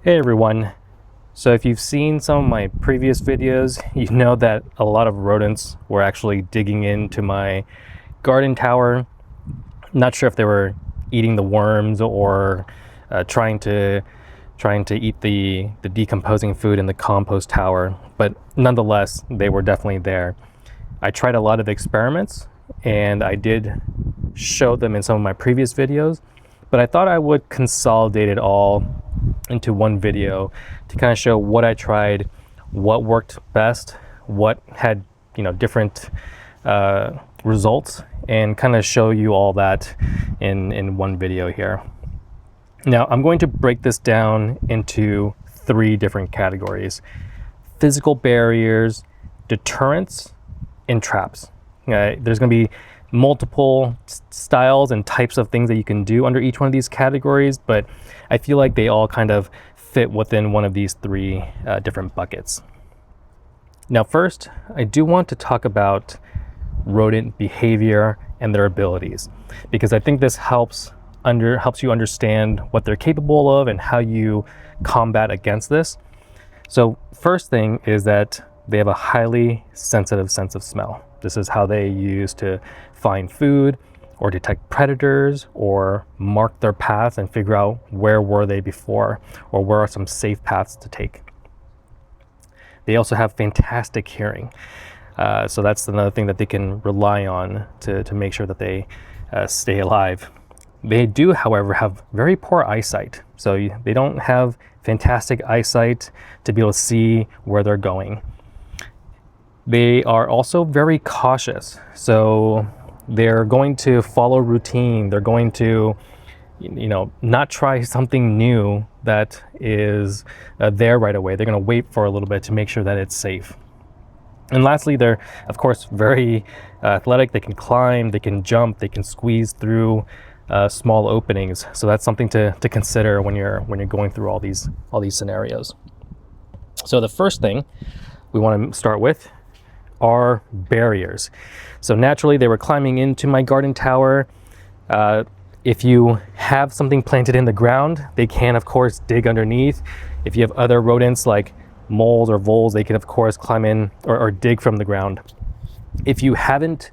Hey everyone. So if you've seen some of my previous videos, you know that a lot of rodents were actually digging into my garden tower. Not sure if they were eating the worms or trying to eat the decomposing food in the compost tower, but nonetheless, they were definitely there. I tried a lot of experiments and I did show them in some of my previous videos, but I thought I would consolidate it all into one video to kind of show what I tried, what worked best, what had different results, and kind of show you all that in one video here. Now I'm going to break this down into three different categories: physical barriers, deterrents, and traps. There's going to be multiple styles and types of things that you can do under each one of these categories, but I feel like they all kind of fit within one of these three different buckets. Now first, I do want to talk about rodent behavior and their abilities, because I think this helps you understand what they're capable of and how you combat against this. So first thing is that they have a highly sensitive sense of smell. This is how they use to find food or detect predators or mark their paths and figure out where were they before or where are some safe paths to take. They also have fantastic hearing. So that's another thing that they can rely on to make sure that they stay alive. They do, however, have very poor eyesight. So they don't have fantastic eyesight to be able to see where they're going. They are also very cautious. So they're going to follow routine. They're going to, not try something new that is there right away. They're going to wait for a little bit to make sure that it's safe. And lastly, they're, of course, very athletic. They can climb, they can jump, they can squeeze through small openings. So that's something to consider when you're going through all these scenarios. So the first thing we want to start with are barriers. So naturally, they were climbing into my garden tower. If you have something planted in the ground, they can, of course, dig underneath. If you have other rodents like moles or voles, they can, of course, climb in or dig from the ground. If you haven't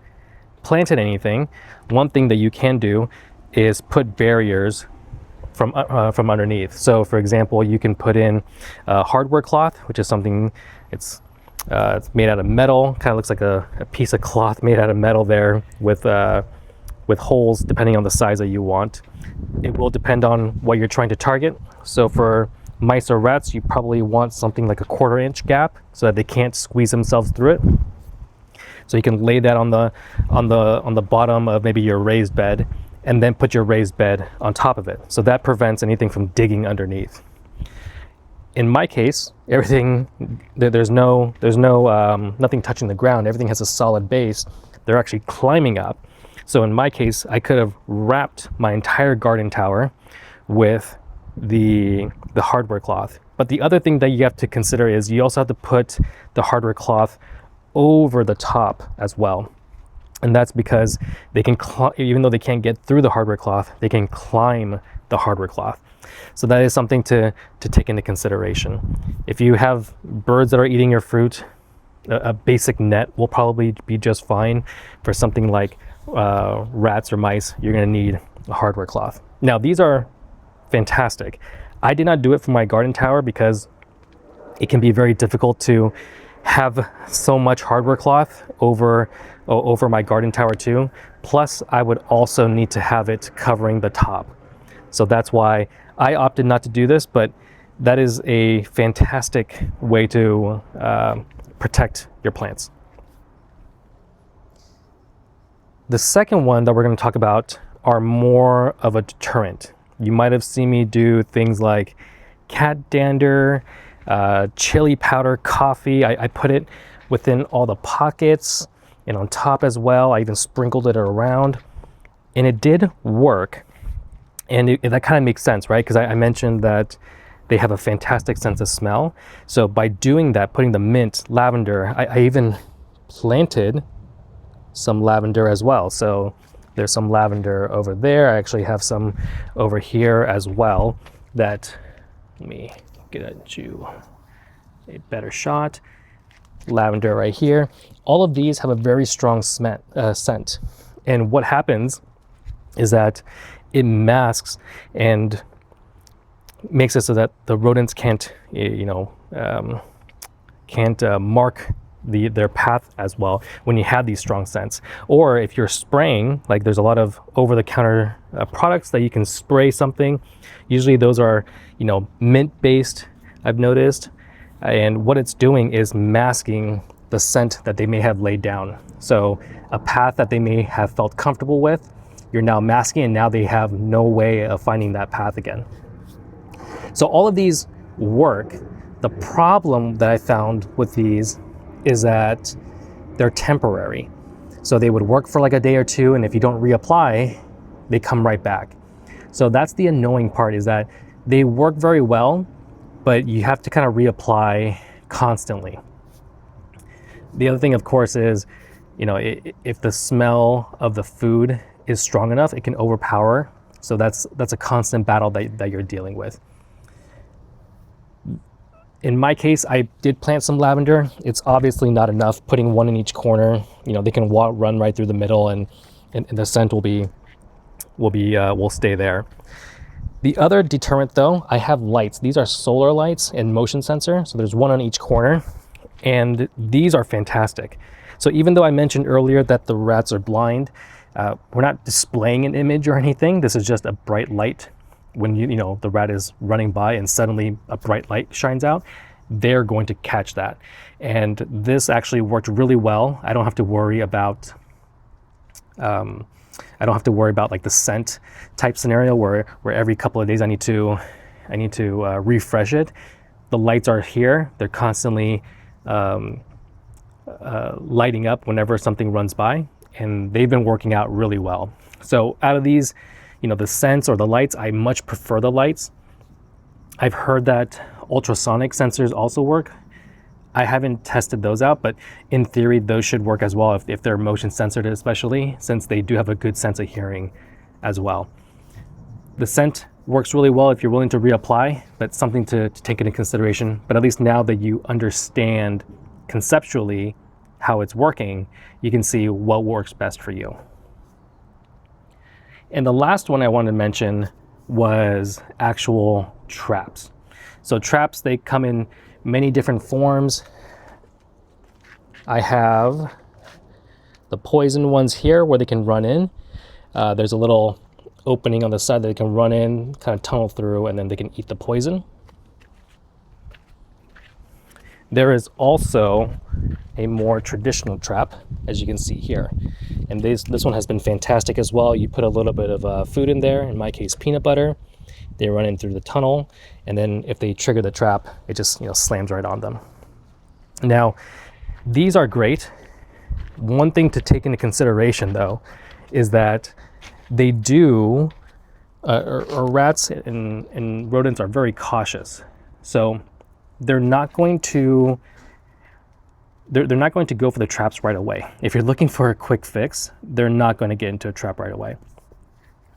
planted anything, one thing that you can do is put barriers from underneath. So, for example, you can put in hardware cloth, which is something it's made out of metal. Kind of looks like a piece of cloth made out of metal there with holes depending on the size that you want. It will depend on what you're trying to target. So for mice or rats, you probably want something like a 1/4 inch gap so that they can't squeeze themselves through it. So you can lay that on the bottom of maybe your raised bed, and then put your raised bed on top of it. So that prevents anything from digging underneath. In my case, everything, there's nothing touching the ground. Everything has a solid base. They're actually climbing up. So in my case, I could have wrapped my entire garden tower with the hardware cloth. But the other thing that you have to consider is you also have to put the hardware cloth over the top as well. And that's because they can, even though they can't get through the hardware cloth, they can climb the hardware cloth. So that is something to take into consideration. If you have birds that are eating your fruit, a basic net will probably be just fine. For something like rats or mice, you're going to need a hardware cloth. Now, these are fantastic. I did not do it for my garden tower because it can be very difficult to have so much hardware cloth over my garden tower too. Plus, I would also need to have it covering the top. So that's why I opted not to do this, but that is a fantastic way to protect your plants. The second one that we're going to talk about are more of a deterrent. You might have seen me do things like cat dander, chili powder, coffee. I put it within all the pockets and on top as well. I even sprinkled it around, and it did work. And that kind of makes sense, right? Because I mentioned that they have a fantastic sense of smell. So by doing that, putting the mint, lavender, I even planted some lavender as well. So there's some lavender over there. I actually have some over here as well that, let me get you a better shot. Lavender right here. All of these have a very strong scent. And what happens is that it masks and makes it so that the rodents can't, mark their path as well when you have these strong scents. Or if you're spraying, like there's a lot of over-the-counter products that you can spray something. Usually those are, mint-based, I've noticed. And what it's doing is masking the scent that they may have laid down. So a path that they may have felt comfortable with, you're now masking, and now they have no way of finding that path again. So all of these work. The problem that I found with these is that they're temporary. So they would work for like a day or two, and if you don't reapply, they come right back. So that's the annoying part, is that they work very well, but you have to kind of reapply constantly. The other thing, of course, is, if the smell of the food is strong enough, it can overpower. So that's a constant battle that you're dealing with. In my case, I did plant some lavender. It's obviously not enough, putting one in each corner. They can run right through the middle, and the scent will stay there. The other deterrent, though, I have lights. These are solar lights and motion sensor. So there's one on each corner, and these are fantastic. So even though I mentioned earlier that the rats are blind, we're not displaying an image or anything. This is just a bright light. When the rat is running by and suddenly a bright light shines out, they're going to catch that. And this actually worked really well. I don't have to worry about like the scent type scenario where every couple of days I need to refresh it. The lights are here. They're constantly lighting up whenever something runs by, and they've been working out really well. So out of these, the scents or the lights, I much prefer the lights. I've heard that ultrasonic sensors also work. I haven't tested those out, but in theory, those should work as well if they're motion censored, especially since they do have a good sense of hearing as well. The scent works really well if you're willing to reapply, but something to take into consideration. But at least now that you understand conceptually how it's working, you can see what works best for you. And the last one I wanted to mention was actual traps. So traps, they come in many different forms. I have the poison ones here where they can run in. There's a little opening on the side that they can run in, kind of tunnel through, and then they can eat the poison. There is also a more traditional trap, as you can see here. And this one has been fantastic as well. You put a little bit of food in there, in my case peanut butter. They run in through the tunnel, and then if they trigger the trap, it just slams right on them. Now, these are great. One thing to take into consideration, though, is that they do, or rats and rodents are very cautious. So they're not going to go for the traps right away. If you're looking for a quick fix, they're not going to get into a trap right away,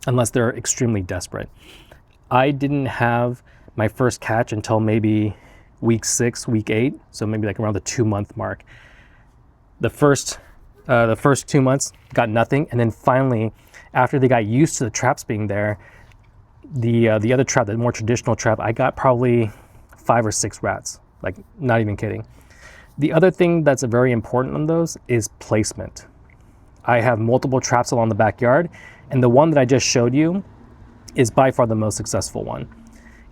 unless they're extremely desperate. I didn't have my first catch until maybe week 6, week 8, so maybe like around the 2-month mark. The first 2 months got nothing, and then finally, after they got used to the traps being there, the other trap, the more traditional trap, I got probably 5 or 6 rats, like not even kidding. The other thing that's very important on those is placement. I have multiple traps along the backyard, and the one that I just showed you is by far the most successful one.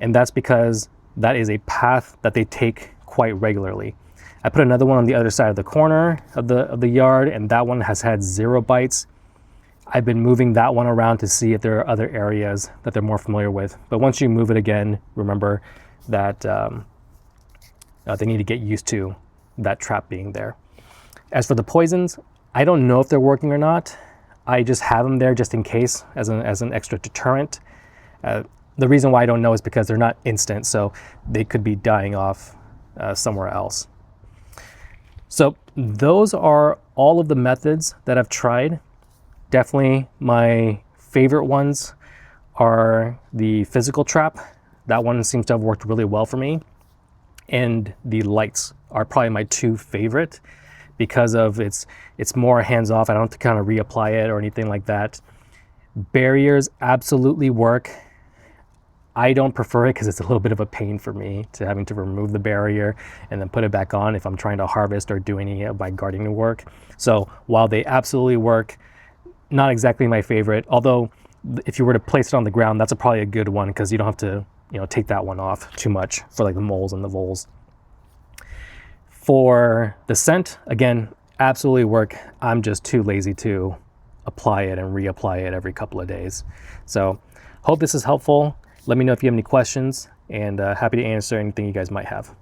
And that's because that is a path that they take quite regularly. I put another one on the other side of the corner of the yard, and that one has had 0 bites. I've been moving that one around to see if there are other areas that they're more familiar with. But once you move it again, remember that they need to get used to that trap being there. As for the poisons, I don't know if they're working or not. I just have them there just in case as an extra deterrent. The reason why I don't know is because they're not instant, so they could be dying off somewhere else. So those are all of the methods that I've tried. Definitely my favorite ones are the physical trap, That one seems to have worked really well for me. And the lights are probably my two favorite because of it's more hands off. I don't have to kind of reapply it or anything like that. Barriers absolutely work. I don't prefer it because it's a little bit of a pain for me to having to remove the barrier and then put it back on if I'm trying to harvest or do any of my gardening work. So while they absolutely work, not exactly my favorite. Although if you were to place it on the ground, that's probably a good one because you don't have to, take that one off too much for like the moles and the voles. For the scent, again, absolutely work. I'm just too lazy to apply it and reapply it every couple of days. So hope this is helpful. Let me know if you have any questions, and happy to answer anything you guys might have.